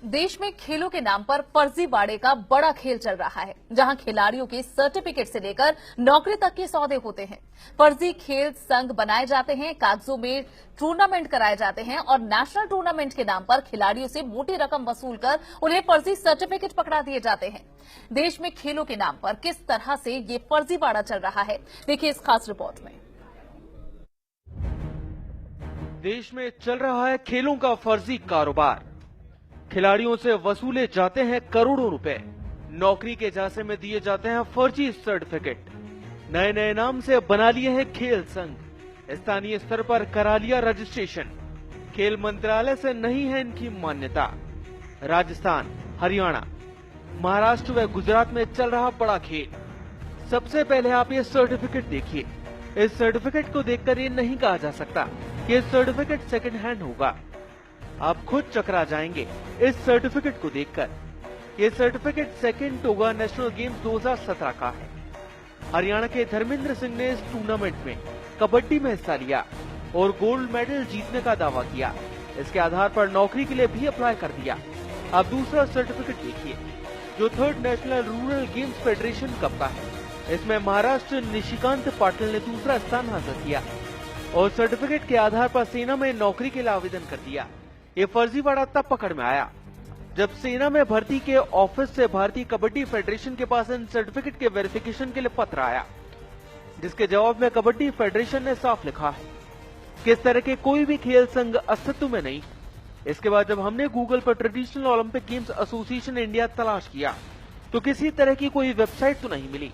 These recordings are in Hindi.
देश में खेलों के नाम पर फर्जीवाड़े का बड़ा खेल चल रहा है, जहां खिलाड़ियों के सर्टिफिकेट से लेकर नौकरी तक के सौदे होते हैं। फर्जी खेल संघ बनाए जाते हैं, कागजों में टूर्नामेंट कराए जाते हैं और नेशनल टूर्नामेंट के नाम पर खिलाड़ियों से मोटी रकम वसूल कर उन्हें फर्जी सर्टिफिकेट पकड़ा दिए जाते हैं। देश में खेलों के नाम पर किस तरह से ये फर्जीवाड़ा चल रहा है, देखिए इस खास रिपोर्ट में। देश में चल रहा है खेलों का फर्जी कारोबार। खिलाड़ियों से वसूले जाते हैं करोड़ों रुपए, नौकरी के झांसे में दिए जाते हैं फर्जी सर्टिफिकेट, नए नए नाम से बना लिए हैं खेल संघ, स्थानीय स्तर पर करा लिया रजिस्ट्रेशन, खेल मंत्रालय से नहीं है इनकी मान्यता। राजस्थान, हरियाणा, महाराष्ट्र व गुजरात में चल रहा बड़ा खेल। सबसे पहले आप ये सर्टिफिकेट देखिए। इस सर्टिफिकेट को देखकर ये नहीं कहा जा सकता कि इस सर्टिफिकेट सेकंड हैंड होगा। आप खुद चकरा जाएंगे इस सर्टिफिकेट को देखकर। ये certificate second toga national games 2017 का है। हरियाणा के धर्मेंद्र सिंह ने इस टूर्नामेंट में कबड्डी में हिस्सा लिया और गोल्ड मेडल जीतने का दावा किया। इसके आधार पर नौकरी के लिए भी अप्लाई कर दिया। अब दूसरा सर्टिफिकेट देखिए, जो third national rural games federation cup का है। इसमें महाराष्ट्र निशिकांत पाटिल ने दूसरा स्थान हासिल किया और सर्टिफिकेट के आधार पर सेना में नौकरी के लिए आवेदन कर दिया। ये फर्जीवाड़ा तब पकड़ में आया जब सेना में भर्ती के ऑफिस से भारतीय कबड्डी फेडरेशन के पास इन सर्टिफिकेट के वेरिफिकेशन के लिए पत्र आया, जिसके जवाब में कबड्डी फेडरेशन ने साफ लिखा है कि इस तरह के कोई भी खेल संघ अस्तित्व में नहीं। इसके बाद जब हमने गूगल पर traditional Olympic games association India तलाश किया तो किसी तरह की कोई वेबसाइट तो नहीं मिली।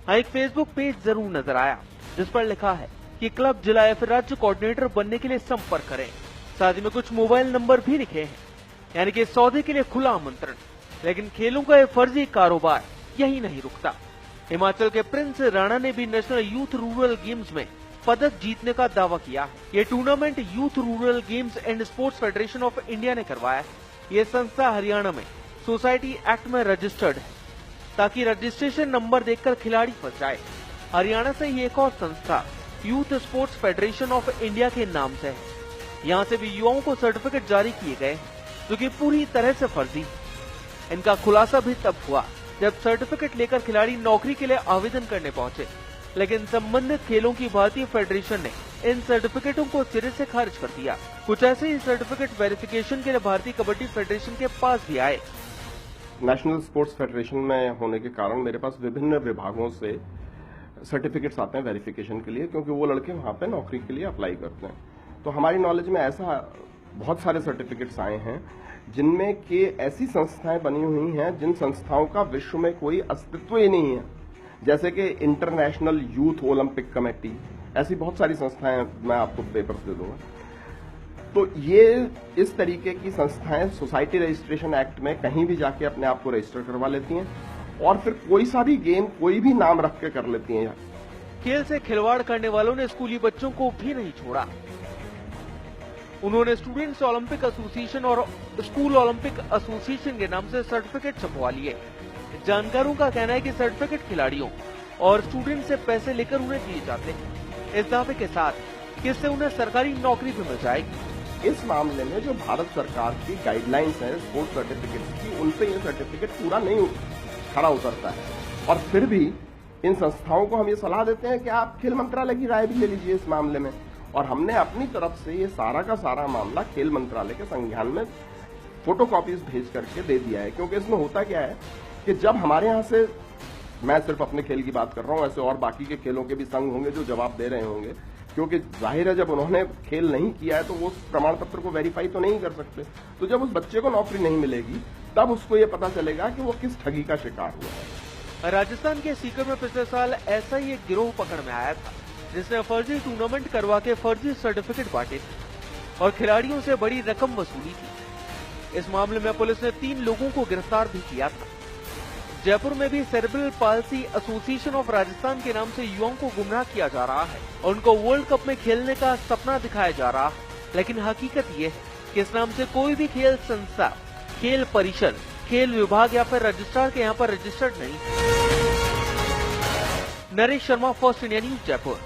हाँ, एक फेसबुक पेज जरूर नजर आया जिस पर लिखा है कि क्लब, जिला या फिर राज्य कोऑर्डिनेटर बनने के लिए संपर्क करें। साथ ही में कुछ मोबाइल नंबर भी लिखे हैं, यानी कि सौदे के लिए खुला आमंत्रण। लेकिन खेलों का ये फर्जी कारोबार यही नहीं रुकता। हिमाचल के प्रिंस राणा ने भी नेशनल यूथ रूरल गेम्स में पदक जीतने का दावा किया है। ये tournament youth rural games and sports federation of India ने करवाया है। ये संस्था हरियाणा में सोसाइटी एक्ट में रजिस्टर्ड है, ताकि रजिस्ट्रेशन नंबर देखकर खिलाड़ी फंस जाए। हरियाणा से ही एक और संस्था youth sports federation of India के नाम से है। यहाँ से भी युवाओं को सर्टिफिकेट जारी किए गए, जो कि पूरी तरह से फर्जी। इनका खुलासा भी तब हुआ जब सर्टिफिकेट लेकर खिलाड़ी नौकरी के लिए आवेदन करने पहुंचे, लेकिन संबंधित खेलों की भारतीय फेडरेशन ने इन सर्टिफिकेटों को सिरे से खारिज कर दिया। कुछ ऐसे ही सर्टिफिकेट वेरिफिकेशन के लिए भारतीय कबड्डी फेडरेशन के पास भी आए। नेशनल स्पोर्ट्स फेडरेशन में होने के कारण मेरे पास विभिन्न विभागों से सर्टिफिकेट्स आते हैं वेरिफिकेशन के लिए, क्योंकि वो लड़के वहां पे नौकरी के लिए अप्लाई करते हैं। तो हमारी नॉलेज में ऐसा बहुत सारे सर्टिफिकेट्स आए हैं जिनमें कि ऐसी संस्थाएं बनी हुई हैं जिन संस्थाओं का विश्व में कोई अस्तित्व ही नहीं है, जैसे कि इंटरनेशनल यूथ ओलंपिक कमेटी। ऐसी बहुत सारी संस्थाएं मैं आपको पेपर दे दूंगा। तो ये इस तरीके की संस्थाएं सोसाइटी रजिस्ट्रेशन एक्ट में कहीं भी जाके अपने आप को रजिस्टर करवा लेती हैं और फिर कोई सा भी गेम कोई भी नाम रख के कर लेती हैं। खेल से खिलवाड़ करने वालों ने स्कूली बच्चों को भी नहीं छोड़ा। उन्होंने स्टूडेंट्स ओलंपिक एसोसिएशन और स्कूल ओलंपिक एसोसिएशन के नाम से सर्टिफिकेट छपवा लिए। जानकारों का कहना है कि सर्टिफिकेट खिलाड़ियों और स्टूडेंट से पैसे लेकर उन्हें दिए जाते हैं, इस दावे के साथ कि इससे उन्हें सरकारी नौकरी भी मिल जाएगी। इस मामले में जो भारत सरकार की गाइडलाइंस है स्पोर्ट्स सर्टिफिकेट की, उनपे ये सर्टिफिकेट पूरा नहीं खरा उतरता है। और फिर भी इन संस्थाओं को हम ये सलाह देते हैं कि आप खेल मंत्रालय की राय भी ले लीजिए इस मामले में। और हमने अपनी तरफ से ये सारा का सारा मामला खेल मंत्रालय के संज्ञान में फोटोकॉपीज भेज करके दे दिया है। क्योंकि इसमें होता क्या है कि जब हमारे यहाँ से, मैं सिर्फ अपने खेल की बात कर रहा हूँ, ऐसे और बाकी के खेलों के भी संघ होंगे जो जवाब दे रहे होंगे, क्योंकि जाहिर है जब उन्होंने खेल नहीं किया है तो वो उस प्रमाण पत्र को वेरीफाई तो नहीं कर सकते। तो जब उस बच्चे को नौकरी नहीं मिलेगी तब उसको ये पता चलेगा कि वो किस ठगी का शिकार हुआ है। राजस्थान के सीकर में पिछले साल ऐसा ही एक गिरोह पकड़ में आया था, जिसने फर्जी टूर्नामेंट करवा के फर्जी सर्टिफिकेट बांटे थे और खिलाड़ियों से बड़ी रकम वसूली थी। इस मामले में पुलिस ने 3 लोगों को गिरफ्तार भी किया था। जयपुर में भी cerebral palsy association of Rajasthan के नाम से युवाओं को गुमराह किया जा रहा है और उनको वर्ल्ड कप में खेलने का सपना दिखाया जा रहा है। लेकिन हकीकत ये है कि इस नाम से कोई भी खेल संस्था, खेल परिषद, खेल विभाग या फिर रजिस्ट्रार के यहाँ पर रजिस्टर्ड नहीं। Naresh Sharma, first India news, Jaipur.